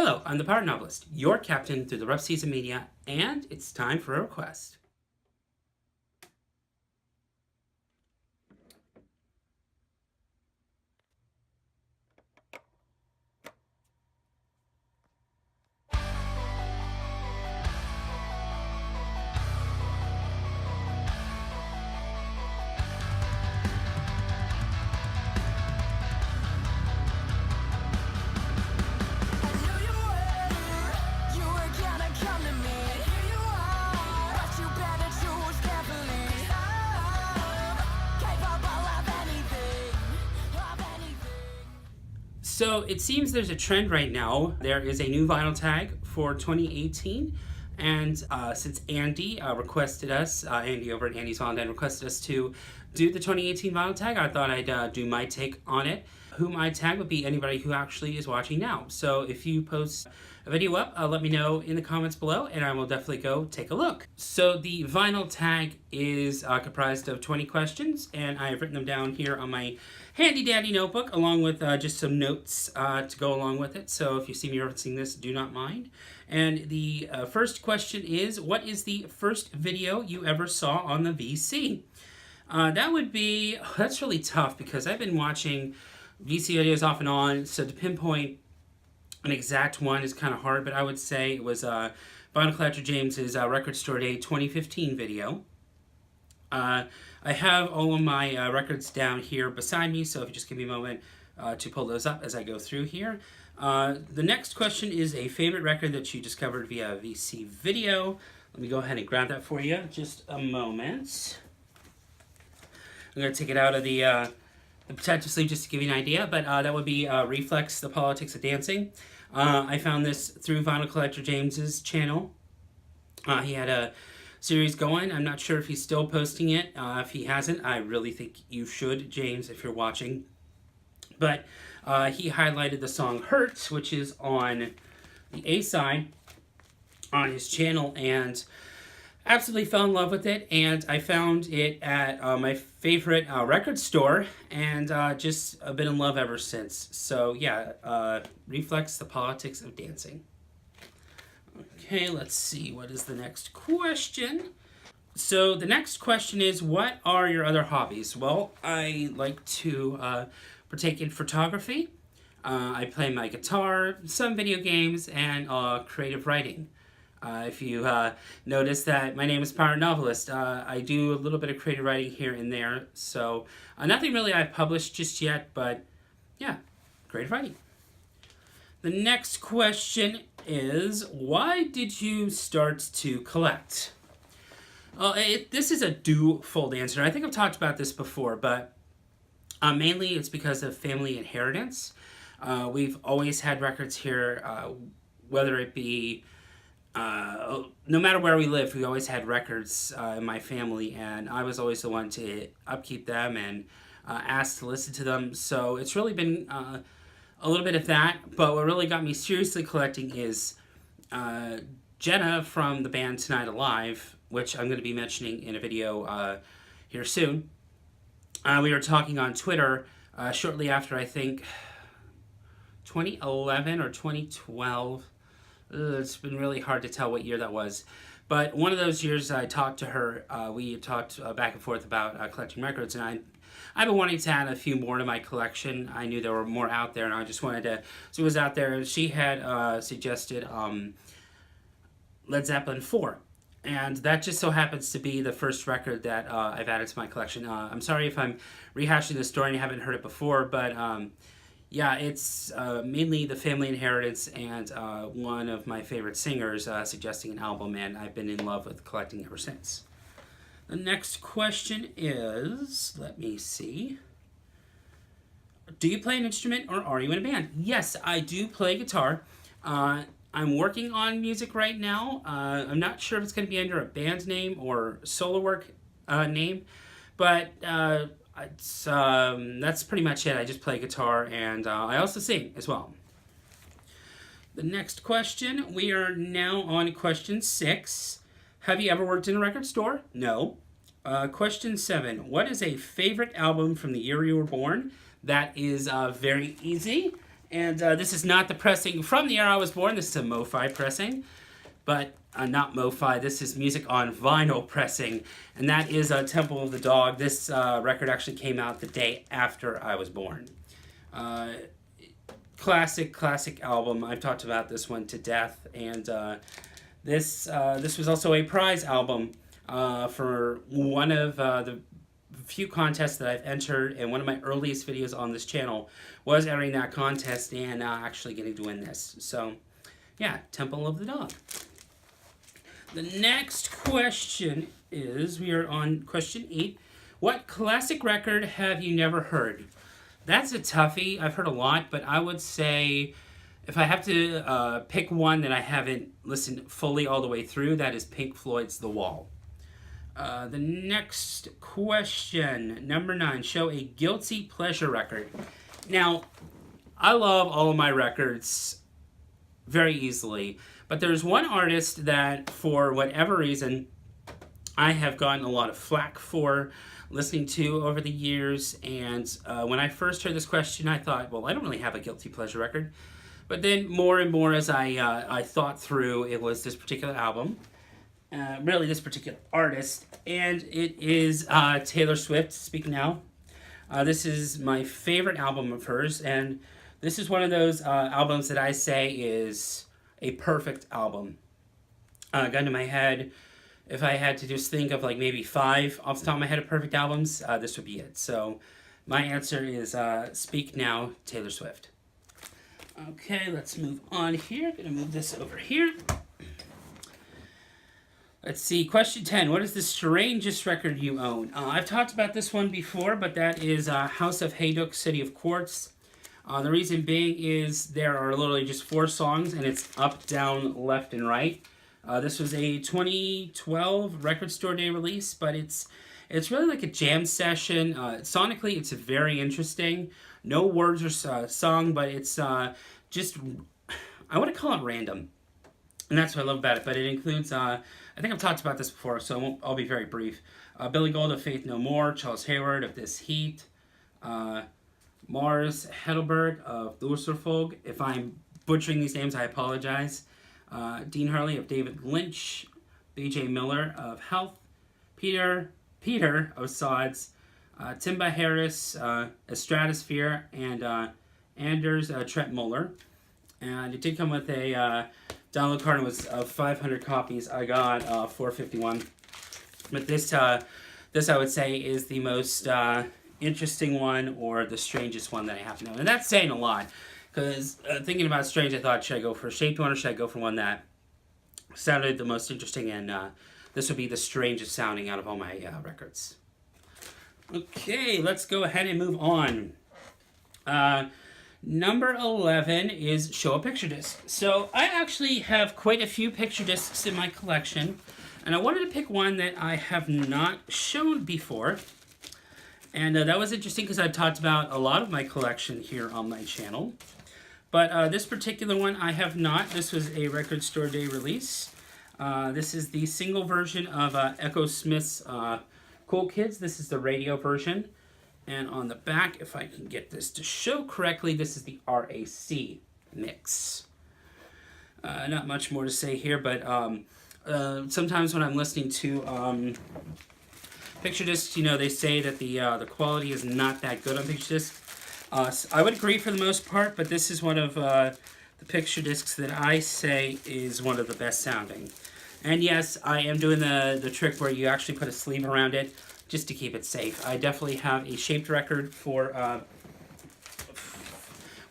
Hello, I'm the Pirate Novelist, your captain through the rough seas of media, and it's time for a request. So it seems there's a trend right now. There is a new vinyl tag for 2018. And since Andy requested us, Andy over at Andy's Valentine requested us to do the 2018 vinyl tag, I thought I'd do my take on it. Who my tag would be anybody who actually is watching now. So if you post a video up, let me know in the comments below and I will definitely go take a look. So the vinyl tag is comprised of 20 questions and I have written them down here on my handy dandy notebook along with just some notes to go along with it. So if you see me referencing this, do not mind. And the first question is, what is the first video you ever saw on the VC? That's really tough because I've been watching VC videos off and on, so to pinpoint an exact one is kind of hard, but I would say it was Vinyl Collector James's Record Store Day 2015 video. I have all of my records down here beside me, so if you just give me a moment to pull those up as I go through here. The next question is a favorite record that you discovered via a VC video. Let me go ahead and grab that for you. Just a moment. I'm going to take it out of the protective sleeve just to give you an idea, but that would be Reflex, The Politics of Dancing. I found this through Vinyl Collector James's channel. He had a series going. I'm not sure if he's still posting it. If he hasn't, I really think you should, James, if you're watching. But he highlighted the song Hurts, which is on the A side on his channel, and absolutely fell in love with it. And I found it at my favorite record store, and just been in love ever since. So yeah, Reflex, The Politics of Dancing. Okay, let's see, what is the next question? So the next question is, what are your other hobbies? Well, I like to partake in photography. I play my guitar, some video games, and creative writing. If you notice that my name is Pirate Novelist, I do a little bit of creative writing here and there. So nothing really I've published just yet, but yeah, creative writing. The next question is, why did you start to collect? This is a do-fold answer. I think I've talked about this before, but mainly it's because of family inheritance. We've always had records here, whether it be no matter where we lived, we always had records in my family, and I was always the one to upkeep them and asked to listen to them. So it's really been a little bit of that, but what really got me seriously collecting is Jenna from the band Tonight Alive, which I'm going to be mentioning in a video here soon. We were talking on Twitter shortly after, I think, 2011 or 2012. It's been really hard to tell what year that was. But one of those years I talked to her, we talked back and forth about collecting records, and I've been wanting to add a few more to my collection. I knew there were more out there, and I just wanted to see what was out there. And she had suggested Led Zeppelin 4. And that just so happens to be the first record that I've added to my collection. I'm sorry if I'm rehashing the story and you haven't heard it before, but yeah, it's mainly the family inheritance and one of my favorite singers suggesting an album, and I've been in love with collecting ever since. The next question is, let me see. Do you play an instrument or are you in a band? Yes, I do play guitar. I'm working on music right now. I'm not sure if it's going to be under a band name or solo work name, but that's pretty much it. I just play guitar, and I also sing as well. The next question, we are now on question 6. Have you ever worked in a record store? No. Question 7, what is a favorite album from the year you were born? That is very easy, And this is not the pressing from the year I was born. This is a MoFi pressing, but not MoFi. This is music on vinyl pressing, and that is Temple of the Dog. This record actually came out the day after I was born. Classic album. I've talked about this one to death, and this was also a prize album for one of the few contests that I've entered, and one of my earliest videos on this channel was entering that contest and actually getting to win this. So, yeah, Temple of the Dog. The next question is, we are on question 8. What classic record have you never heard? That's a toughie. I've heard a lot, but I would say if I have to pick one that I haven't listened fully all the way through, that is Pink Floyd's The Wall. The next question, number 9, show a guilty pleasure record. Now, I love all of my records very easily, but there's one artist that, for whatever reason, I have gotten a lot of flack for listening to over the years, and when I first heard this question, I thought, well, I don't really have a guilty pleasure record. But then more and more as I thought through, it was this particular album, really this particular artist, and it is Taylor Swift, Speak Now. This is my favorite album of hers, and this is one of those albums that I say is a perfect album. Gun to my head, if I had to just think of like maybe 5 off the top of my head of perfect albums, this would be it. So my answer is Speak Now, Taylor Swift. Okay, let's move on here. Gonna move this over here. Let's see, question 10. What is the strangest record you own? I've talked about this one before, but that is House of Hayduk, City of Quartz. The reason being is there are literally just 4 songs, and it's up, down, left, and right. This was a 2012 Record Store Day release, but it's really like a jam session. Sonically, it's very interesting. No words are sung, but it's just, I want to call it random. And that's what I love about it. But it includes, I think I've talked about this before, so I'll be very brief. Billy Gold of Faith No More, Charles Hayward of This Heat, Mars Heidelberg of Lucerfolk. If I'm butchering these names, I apologize. Dean Harley of David Lynch, B.J. Miller of Health, Peter of Sods, Timba Harris, Stratosphere, and Anders Trent Muller. And it did come with a download card. It was 500 copies. I got 451. But this I would say is the most interesting one, or the strangest one that I have to know. And that's saying a lot, because thinking about strange, I thought, should I go for a shaped one or should I go for one that sounded the most interesting? And this would be the strangest sounding out of all my records. Okay, let's go ahead and move on. Number 11 is show a picture disc. So I actually have quite a few picture discs in my collection, and I wanted to pick one that I have not shown before. And that was interesting because I've talked about a lot of my collection here on my channel. But this particular one I have not. This was a Record Store Day release. This is the single version of Echo Smith's Cool Kids. This is the radio version. And on the back, if I can get this to show correctly, this is the RAC mix. Not much more to say here, but sometimes when I'm listening to picture discs, you know, they say that the quality is not that good on picture discs. I would agree for the most part, but this is one of the picture discs that I say is one of the best sounding. And yes, I am doing the trick where you actually put a sleeve around it, just to keep it safe. I definitely have a shaped record for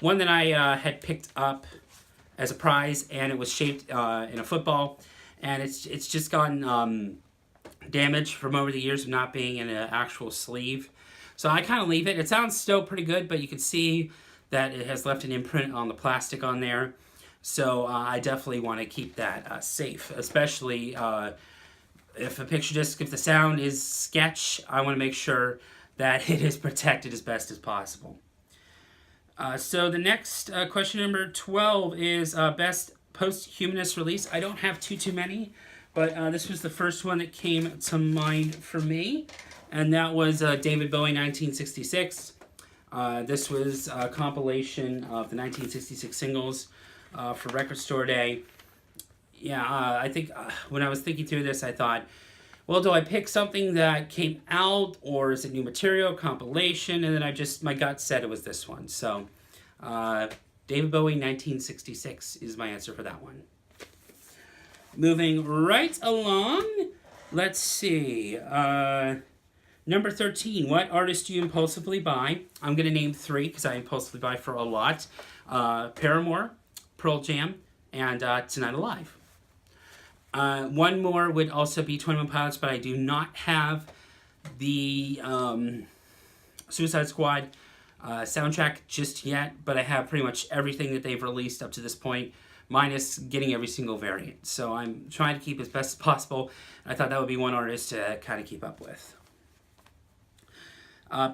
one that I had picked up as a prize, and it was shaped in a football, and it's just gotten damaged from over the years of not being in an actual sleeve. So I kind of leave it. It sounds still pretty good, but you can see that it has left an imprint on the plastic on there. So I definitely want to keep that safe, especially if a picture disc, if the sound is sketch, I want to make sure that it is protected as best as possible. So the next question, number 12, is best posthumanist release. I don't have too many, but this was the first one that came to mind for me, and that was David Bowie, 1966. This was a compilation of the 1966 singles for Record Store Day. Yeah, I think when I was thinking through this, I thought, well, do I pick something that came out, or is it new material, compilation? And then my gut said it was this one. So, David Bowie, 1966 is my answer for that one. Moving right along, let's see. Number 13, what artist do you impulsively buy? I'm going to name 3 because I impulsively buy for a lot. Paramore, Pearl Jam, and Tonight Alive. One more would also be 21 Pilots, but I do not have the Suicide Squad soundtrack just yet, but I have pretty much everything that they've released up to this point, minus getting every single variant. So I'm trying to keep as best as possible. I thought that would be one artist to kind of keep up with.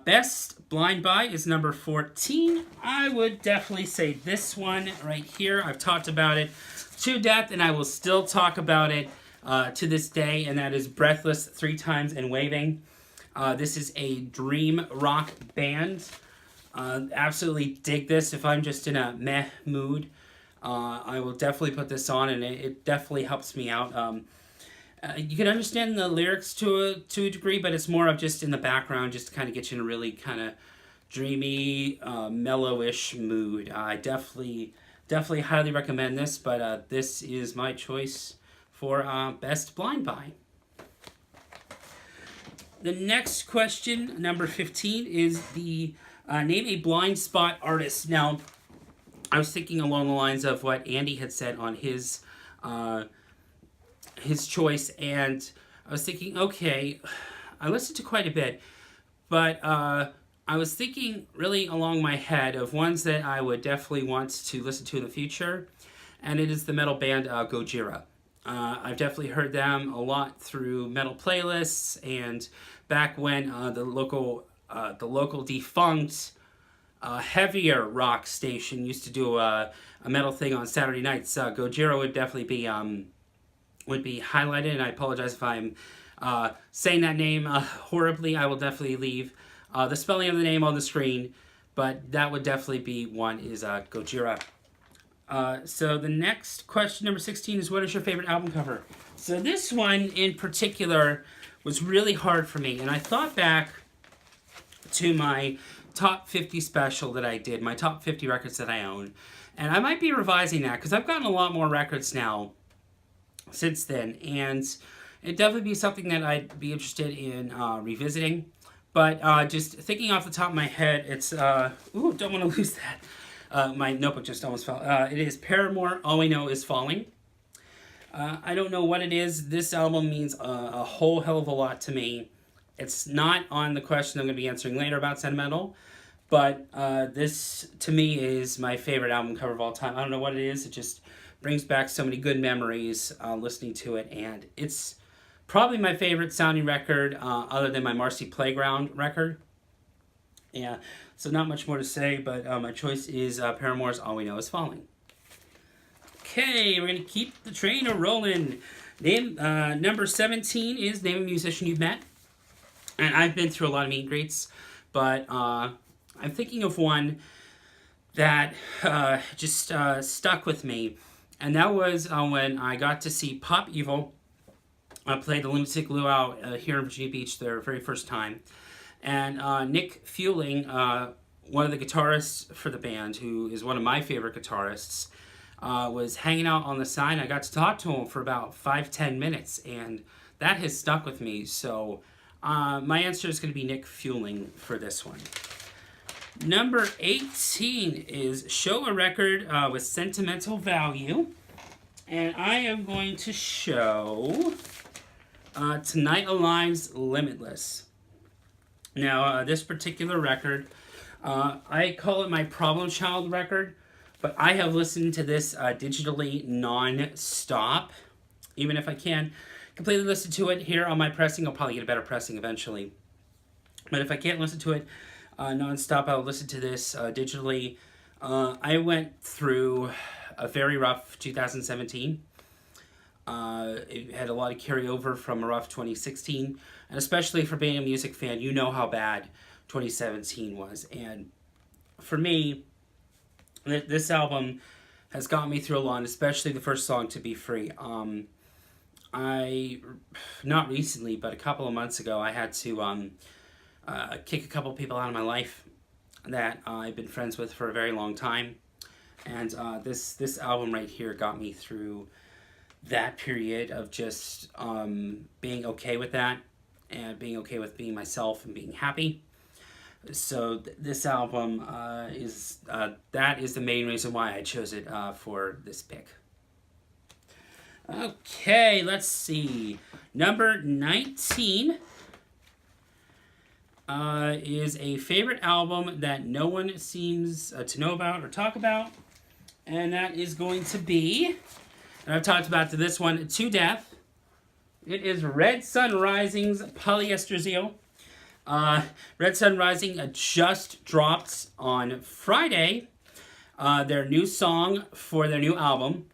Best blind buy is number 14. I would definitely say this one right here. I've talked about it to death, and I will still talk about it to this day, and that is Breathless 3 Times and Waving. This is a dream rock band. Absolutely dig this. If I'm just in a meh mood, I will definitely put this on, and it definitely helps me out. You can understand the lyrics to a degree, but it's more of just in the background, just to kind of get you in a really kind of dreamy, mellowish mood. I definitely highly recommend this, but this is my choice for best blind buy. The next question, number 15, is the name a blind spot artist. Now, I was thinking along the lines of what Andy had said on his choice, and I was thinking, okay, I listened to quite a bit, but I was thinking really along my head of ones that I would definitely want to listen to in the future, and it is the metal band Gojira. I've definitely heard them a lot through metal playlists, and back when the local defunct heavier rock station used to do a metal thing on Saturday nights, Gojira would definitely be highlighted, and I apologize if I'm saying that name horribly. I will definitely leave the spelling of the name on the screen, but that would definitely be one, is Gojira. So the next question, number 16, is what is your favorite album cover? So this one in particular was really hard for me, and I thought back to my top 50 special that I did, my top 50 records that I own, and I might be revising that because I've gotten a lot more records now since then, and it'd definitely be something that I'd be interested in revisiting. But just thinking off the top of my head, it's ooh, don't want to lose that. My notebook just almost fell. It is Paramore, All We Know Is Falling. I don't know what it is. This album means a whole hell of a lot to me. It's not on the question I'm going to be answering later about Sentimental, but this to me is my favorite album cover of all time. I don't know what it is. It just brings back so many good memories listening to it, and it's probably my favorite sounding record other than my Marcy Playground record. Yeah, so not much more to say, but my choice is Paramore's All We Know Is Falling. Okay, we're going to keep the train a-rolling. Number 17 is Name a Musician You've Met. And I've been through a lot of meet and greets, but I'm thinking of one that just stuck with me. And that was when I got to see Pop Evil play the Lunatic Luau here in Virginia Beach their very first time. And Nick Fueling, one of the guitarists for the band, who is one of my favorite guitarists, was hanging out on the side. I got to talk to him for about 5-10 minutes, and that has stuck with me. So my answer is going to be Nick Fueling for this one. Number 18 is show a record with sentimental value. And I am going to show Tonight Alive's Limitless. Now, this particular record, I call it my problem child record, but I have listened to this digitally non-stop. Even if I can completely listen to it here on my pressing, I'll probably get a better pressing eventually. But if I can't listen to it non-stop, I'll listen to this digitally. I went through a very rough 2017. It had a lot of carryover from a rough 2016, and especially for being a music fan, you know how bad 2017 was. And for me, this album has got me through a lot, especially the first song, To Be Free. Not recently, but a couple of months ago, I had to kick a couple of people out of my life that I've been friends with for a very long time. And this album right here got me through that period of just being okay with that, and being okay with being myself and being happy. So this album is the main reason why I chose it for this pick. Okay, let's see. Number 19 is a favorite album that no one seems to know about or talk about, and that is going to be, and I've talked about this one to death, it is Red Sun Rising's Polyester Zeal. Red Sun Rising just dropped on Friday their new song for their new album,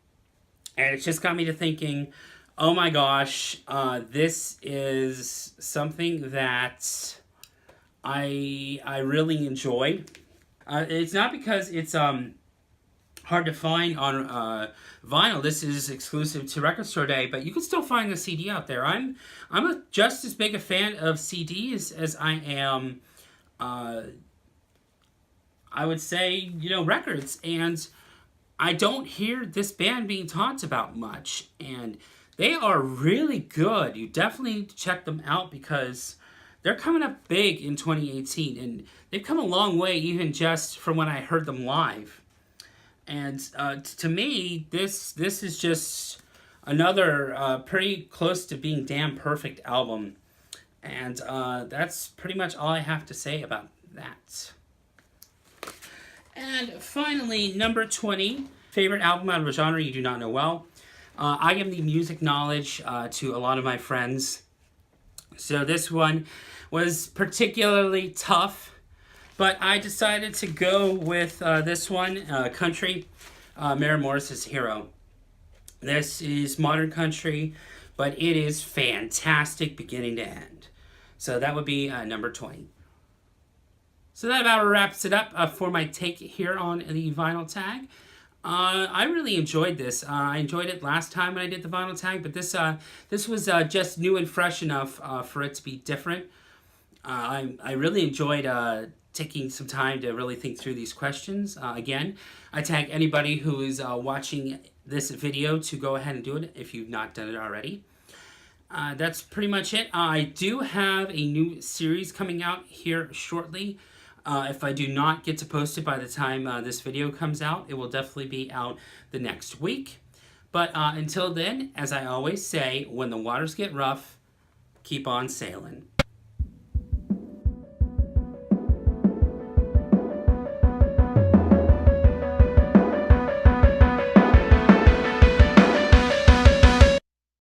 and it just got me to thinking, oh my gosh, this is something that I really enjoyed. It's not because it's hard to find on vinyl. This is exclusive to Record Store Day, but you can still find the CD out there. I'm just as big a fan of CDs as I am, I would say, records. And I don't hear this band being talked about much, and they are really good. You definitely need to check them out because they're coming up big in 2018, and they've come a long way even just from when I heard them live. And to me, this is just another pretty close to being damn perfect album. And that's pretty much all I have to say about that. And finally, number 20, favorite album out of a genre you do not know well. I give the music knowledge to a lot of my friends. So this one was particularly tough, but I decided to go with this one, Country, Mary Morris's Hero. This is modern country, but it is fantastic beginning to end. So that would be number 20. So that about wraps it up for my take here on the vinyl tag. I really enjoyed this. I enjoyed it last time when I did the vinyl tag, but this was just new and fresh enough for it to be different. I really enjoyed taking some time to really think through these questions. Again, I tag anybody who is watching this video to go ahead and do it if you've not done it already. That's pretty much it. I do have a new series coming out here shortly. If I do not get to post it by the time this video comes out, it will definitely be out the next week. But until then, as I always say, when the waters get rough, keep on sailing.